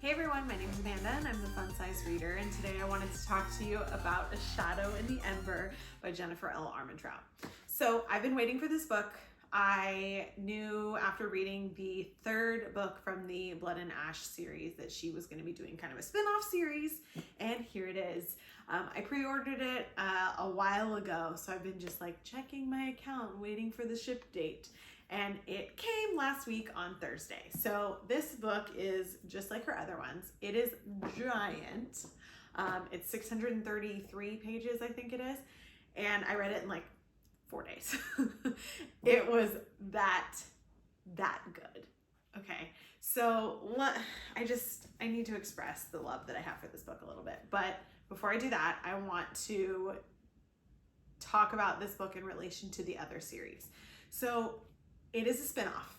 Hey everyone, my name is Amanda and I'm the Fun Size Reader, and today I wanted to talk to you about A Shadow in the Ember by Jennifer L. Armentrout. So I've been waiting for this book. I knew after reading the third book from the Blood and Ash series that she was going to be doing kind of a spin-off series, and here it is. I pre-ordered it a while ago, so I've been just like checking my account, waiting for the ship date. And it came last week on Thursday. So this book is just like her other ones. It is giant. It's 633 pages, I think it is. And I read it in like 4 days. It was that good. Okay. So I need to express the love that I have for this book a little bit. But before I do that, I want to talk about this book in relation to the other series. So it is a spin-off,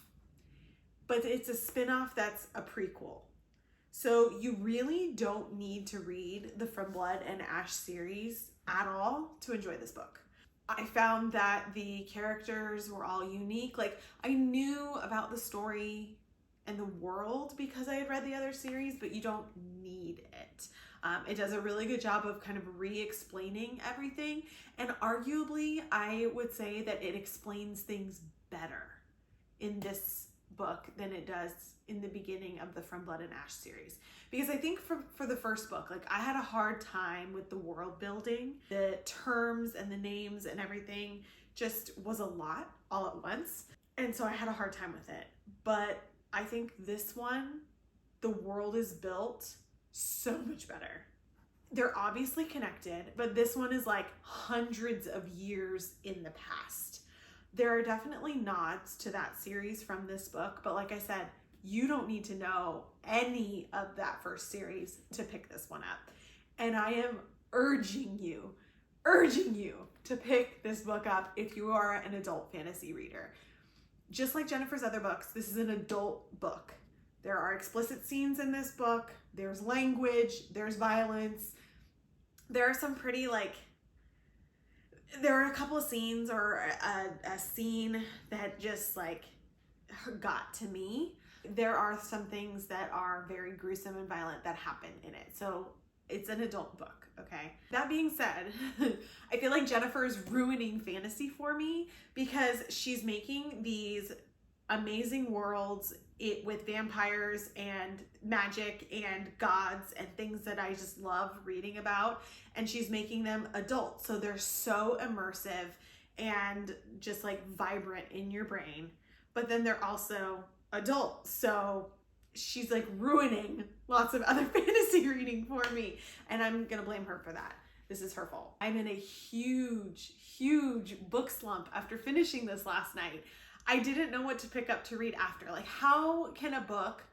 but it's a spin-off that's a prequel. So you really don't need to read the From Blood and Ash series at all to enjoy this book. I found that the characters were all unique. Like, I knew about the story and the world because I had read the other series, but you don't need it. It does a really good job of kind of re-explaining everything. And arguably, I would say that it explains things better in this book than it does in the beginning of the From Blood and Ash series. Because I think for the first book, like, I had a hard time with the world building. The terms and the names and everything just was a lot all at once. And so I had a hard time with it. But I think this one, the world is built so much better. They're obviously connected, but this one is like hundreds of years in the past. There are definitely nods to that series from this book, but like I said, you don't need to know any of that first series to pick this one up. And I am urging you to pick this book up if you are an adult fantasy reader. Just like Jennifer's other books, this is an adult book. There are explicit scenes in this book. There's language, there's violence. There are some pretty there are a couple of scenes or a scene that just like got to me. There are some things that are very gruesome and violent that happen in it. So it's an adult book, okay? That being said, I feel like Jennifer is ruining fantasy for me because she's making these amazing worlds with vampires and magic and gods and things that I just love reading about, and she's making them adult, so they're so immersive and just like vibrant in your brain, but then they're also adult, so she's like ruining lots of other fantasy reading for me, and I'm gonna blame her for that. This is her fault. I'm in a huge book slump after finishing this last night. I didn't know what to pick up to read after. Like, how can a book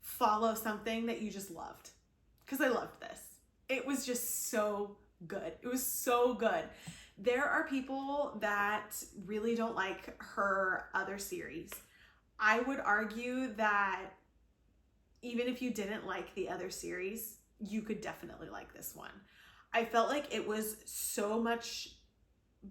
follow something that you just loved? Because I loved this. It was just so good. It was so good. There are people that really don't like her other series. I would argue that even if you didn't like the other series, you could definitely like this one. I felt like it was so much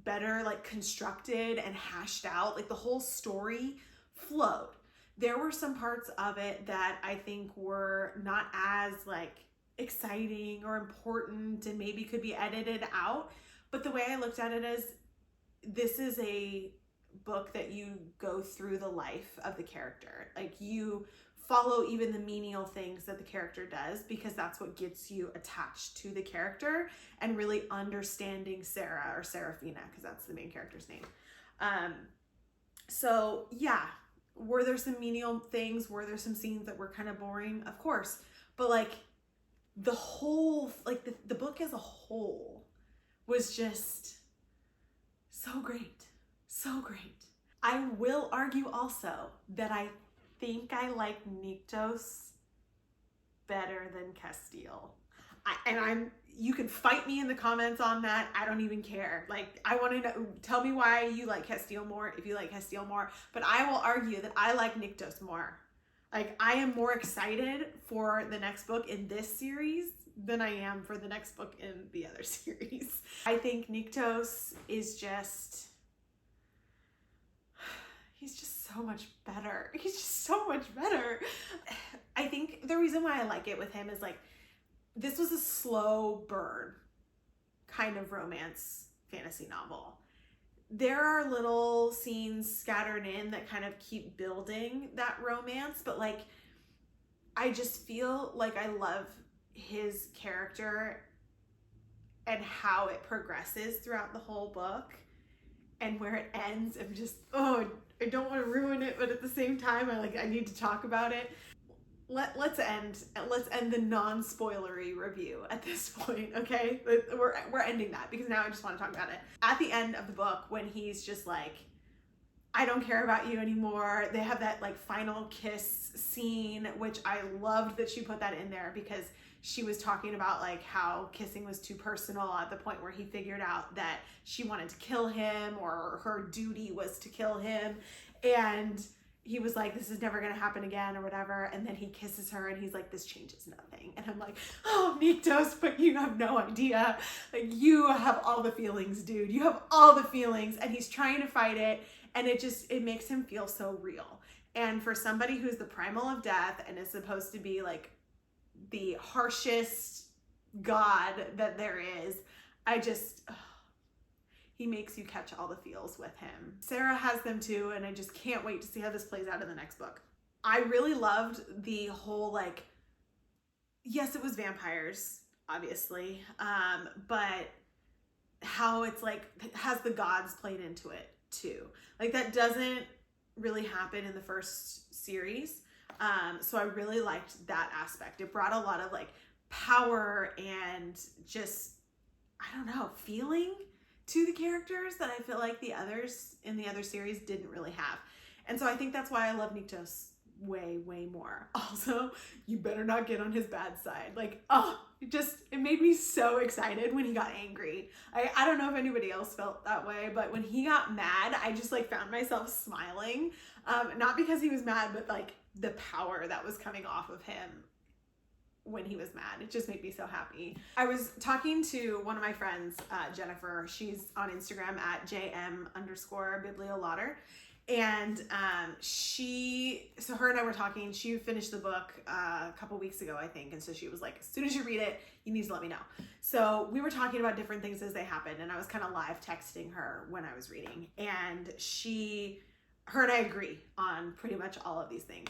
better, like constructed and hashed out. Like, the whole story flowed. There were some parts of it that I think were not as like exciting or important and maybe could be edited out. But the way I looked at it is, this is a book that you go through the life of the character. Like, you follow even the menial things that the character does, because that's what gets you attached to the character and really understanding Sera, or Seraphena, because that's the main character's name. So yeah, were there some menial things? Were there some scenes that were kind of boring? Of course. But like, the whole, like the book as a whole was just so great. So great. I will argue also that I think I like Nyktos better than Castile. You can fight me in the comments on that. I don't even care. Like, I want to know, tell me why you like Castile more, if you like Castile more, but I will argue that I like Nyktos more. Like, I am more excited for the next book in this series than I am for the next book in the other series. I think Nyktos is just, he's just so much better. He's just so much better. I think the reason why I like it with him is like, this was a slow burn kind of romance fantasy novel. There are little scenes scattered in that kind of keep building that romance, but like, I just feel like I love his character and how it progresses throughout the whole book, and where it ends. I'm just, oh, I don't want to ruin it, but at the same time, I need to talk about it. Let's end the non-spoilery review at this point, okay? We're ending that because now I just want to talk about it. At the end of the book, when he's just like, I don't care about you anymore, they have that like final kiss scene, which I loved that she put that in there, because she was talking about like how kissing was too personal at the point where he figured out that she wanted to kill him, or her duty was to kill him, and he was like, this is never gonna happen again or whatever, and then he kisses her and he's like, this changes nothing. And I'm like, oh, Niktos, but you have no idea. Like, you have all the feelings, dude. You have all the feelings. And he's trying to fight it, and it makes him feel so real. And for somebody who's the Primal of Death and is supposed to be like the harshest god that there is, he makes you catch all the feels with him. Sera has them too, and I just can't wait to see how this plays out in the next book. I really loved the whole, like, yes, it was vampires, obviously, but how it's like, has the gods played into it too. Like, that doesn't really happen in the first series. So I really liked that aspect. It brought a lot of like power and just, I don't know, feeling to the characters that I feel like the others in the other series didn't really have. And so I think that's why I love Niktos way, way more. Also, you better not get on his bad side. Like, oh, it made me so excited when he got angry. I don't know if anybody else felt that way, but when he got mad, I just like found myself smiling. Not because he was mad, but like the power that was coming off of him when he was mad. It just made me so happy. I was talking to one of my friends, Jennifer. She's on Instagram at JM_bibliolauder. And her and I were talking. She finished the book a couple weeks ago, I think. And so she was like, as soon as you read it, you need to let me know. So we were talking about different things as they happened. And I was kind of live texting her when I was reading. And her and I agree on pretty much all of these things.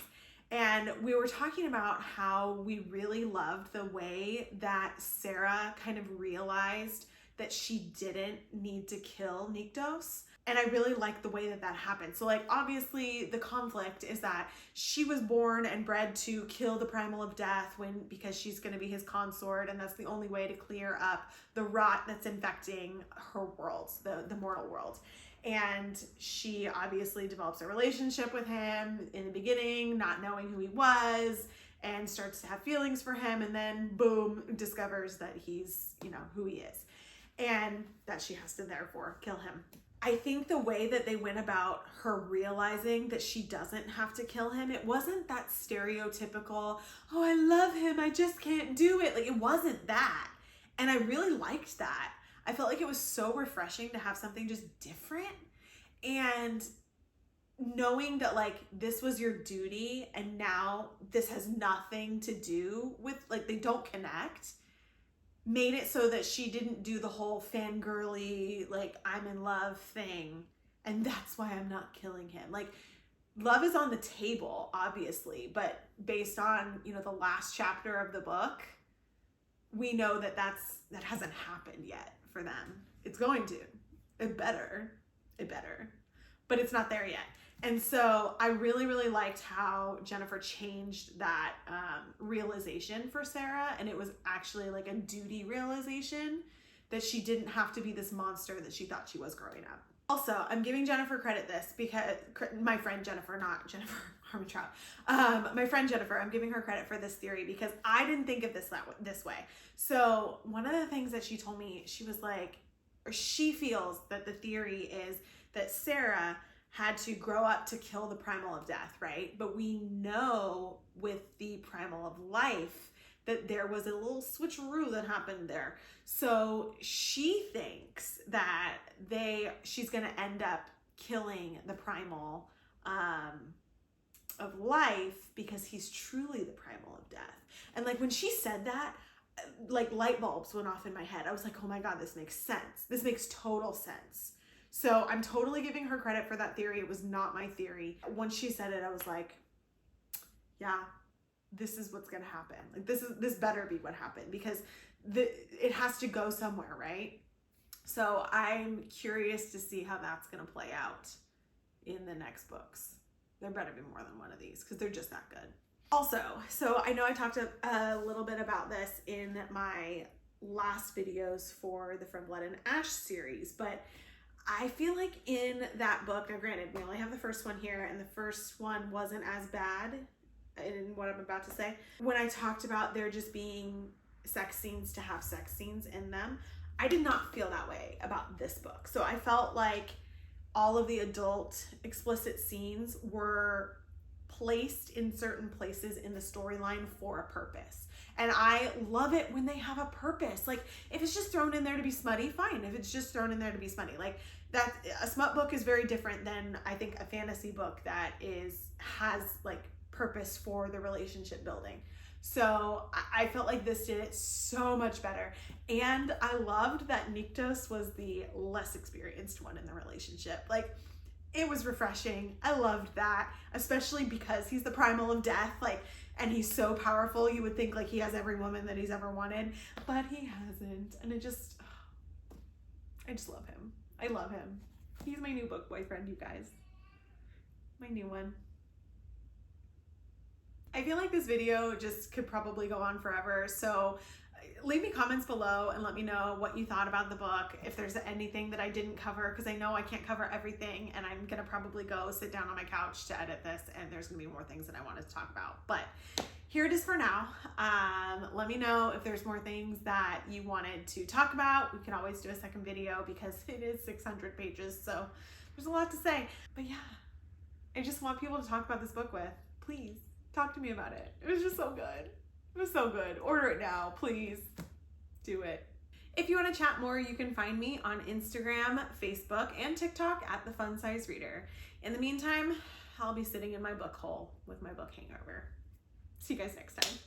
And we were talking about how we really loved the way that Sera kind of realized that she didn't need to kill Niktos. And I really liked the way that happened. So like, obviously the conflict is that she was born and bred to kill the Primal of Death because she's going to be his consort. And that's the only way to clear up the rot that's infecting her world, the mortal world. And she obviously develops a relationship with him in the beginning, not knowing who he was, and starts to have feelings for him. And then boom, discovers that he's, who he is, and that she has to therefore kill him. I think the way that they went about her realizing that she doesn't have to kill him, it wasn't that stereotypical, oh, I love him, I just can't do it. Like, it wasn't that. And I really liked that. I felt like it was so refreshing to have something just different, and knowing that like this was your duty and now this has nothing to do with, like, they don't connect, made it so that she didn't do the whole fangirly, like, I'm in love thing, and that's why I'm not killing him. Like, love is on the table, obviously, but based on, the last chapter of the book, we know that hasn't happened yet for them. It's going to. It better. But it's not there yet. And so I really, really liked how Jennifer changed that realization for Sera. And it was actually like a duty realization that she didn't have to be this monster that she thought she was growing up. Also, I'm giving Jennifer credit because my friend Jennifer, not Jennifer Armentrout, my friend Jennifer, I'm giving her credit for this theory because I didn't think of this way. So one of the things that she told me, she was like, or she feels that the theory is that Sera had to grow up to kill the Primal of Death, right? But we know with the Primal of Life that there was a little switcheroo that happened there. So she thinks that she's gonna end up killing the Primal of life because he's truly the primal of death. And like when she said that, like light bulbs went off in my head. I was like, oh my God, this makes sense. This makes total sense. So I'm totally giving her credit for that theory. It was not my theory. Once she said it, I was like, yeah, this is what's gonna happen. Like this better be what happened, because it has to go somewhere, right? So I'm curious to see how that's gonna play out in the next books. There better be more than one of these because they're just that good. Also, so I know I talked a little bit about this in my last videos for the From Blood and Ash series, but I feel like in that book, now granted, we only have the first one here, and the first one wasn't as bad in what I'm about to say. When I talked about there just being sex scenes to have sex scenes in them, I did not feel that way about this book. So I felt like all of the adult explicit scenes were placed in certain places in the storyline for a purpose. And I love it when they have a purpose. Like if it's just thrown in there to be smutty, fine. If it's just thrown in there to be smutty, like that, a smut book is very different than I think a fantasy book that has like purpose for the relationship building. So I felt like this did it so much better. And I loved that Nyktos was the less experienced one in the relationship. Like it was refreshing. I loved that, especially because he's the primal of death, like, and he's so powerful. You would think like he has every woman that he's ever wanted, but he hasn't. And I just love him. I love him. He's my new book boyfriend, you guys. My new one. I feel like this video just could probably go on forever. So leave me comments below and let me know what you thought about the book. If there's anything that I didn't cover, because I know I can't cover everything, and I'm gonna probably go sit down on my couch to edit this, and there's gonna be more things that I wanted to talk about. But here it is for now. Let me know if there's more things that you wanted to talk about. We can always do a second video because it is 600 pages, so there's a lot to say. But yeah, I just want people to talk about this book with. Please talk to me about it. It was just so good. It was so good. Order it now, please. Do it. If you want to chat more, you can find me on Instagram, Facebook, and TikTok at The Fun Size Reader. In the meantime, I'll be sitting in my book hole with my book hangover. See you guys next time.